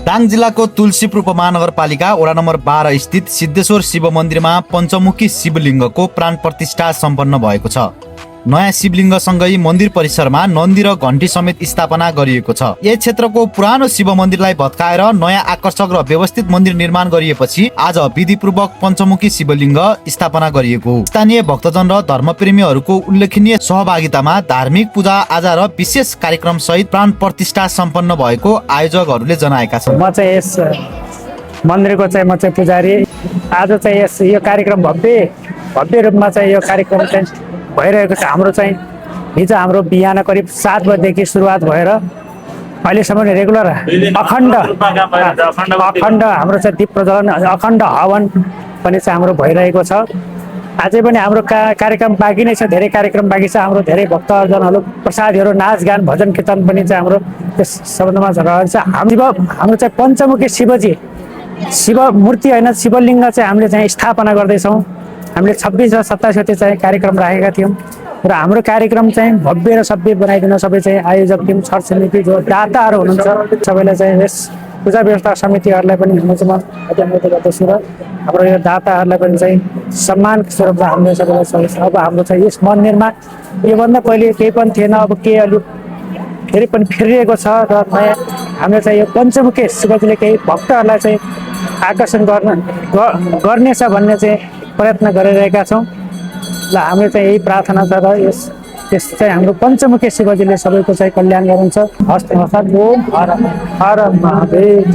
दाङ जिल्लाको तुलसीपुर उपमहानगरपालिका वडा नम्बर 12 स्थित सिद्धेश्वर शिव मन्दिरमा पञ्चमुखी शिवलिङ्गको प्राण प्रतिष्ठा सम्पन्न भएको छ। नयाँ शिवलिङ्गसँगै मन्दिर परिसरमा नन्दी र घण्टी समेत स्थापना गरिएको छ। यस क्षेत्रको पुरानो शिव मन्दिरलाई भत्काएर नयाँ आकर्षक र व्यवस्थित मन्दिर निर्माण गरिएपछि आज विधिपूर्वक पञ्चमुखी शिवलिङ्ग स्थापना गरिएको हो। स्थानीय भक्तजन र धर्मप्रेमीहरूको उल्लेखनीय सहभागितामा धार्मिक पूजा आजा र विशेष कार्यक्रम सहित प्राण प्रतिष्ठा सम्पन्न भएको आयोजकहरूले जनाएका छन्। म चाहिँ यस मन्दिरको चाहिँ म चाहिँ पुजारी। आज चाहिँ यो कार्यक्रम भव्य रूपमा चाहिँ यो कार्यक्रम चाहिँ भइरहेको छ। हाम्रो चाहिँ हिजो हाम्रो बिहान करिब 7 बजेदेखि सुरुवात भएर अहिलेसम्म रेगुलर अखण्ड हाम्रो चाहिँ दीप प्रज्वलन अखण्ड हवन पनि चाहिँ हाम्रो भइरहेको छ। अझै पनि हाम्रो कार्यक्रम बाँकी नै छ, धेरै कार्यक्रम बाँकी छ। हाम्रो धेरै भक्तजनहरू प्रसादहरू नाचगान भजन कीर्तन पनि चाहिँ हाम्रो त्यस सम्बन्धमा रहन्छ। हाम्रो चाहिँ पञ्चमुखी शिव मूर्ति होइन, शिवलिङ्ग चाहिँ हामीले चाहिँ स्थापना गर्दैछौँ। हामीले 26 र 27 गते चाहिँ कार्यक्रम राखेका थियौँ र हाम्रो कार्यक्रम चाहिँ भव्य र सभ्य बनाइदिन सबै चाहिँ आयोजक टिम, छर छिमेकी जो दाताहरू हुनुहुन्छ सबैलाई चाहिँ यस पूजा व्यवस्था समितिहरूलाई पनि म चाहिँ अनुरोध गर्दछु र हाम्रो यो दाताहरूलाई पनि चाहिँ सम्मान स्वरूपमा हामीले सबैलाई अब हाम्रो चाहिँ यस मन्दिरमा योभन्दा पहिले केही पनि थिएन, अब के अलिक फेरि पनि फेरिएको छ र नयाँ हामीले चाहिँ यो पञ्चमुखी शिवजीले केही भक्तहरूलाई चाहिँ आकर्षण गर्नेछ भन्ने चाहिँ प्रयत्न गरिरहेका छौँ। ल हाम्रो चाहिँ यही प्रार्थना छ र यस चाहिँ हाम्रो पञ्चमुखी शिवजीले सबैको चाहिँ कल्याण गर्नुहुन्छ। हस्त ओम हर हर महादेव।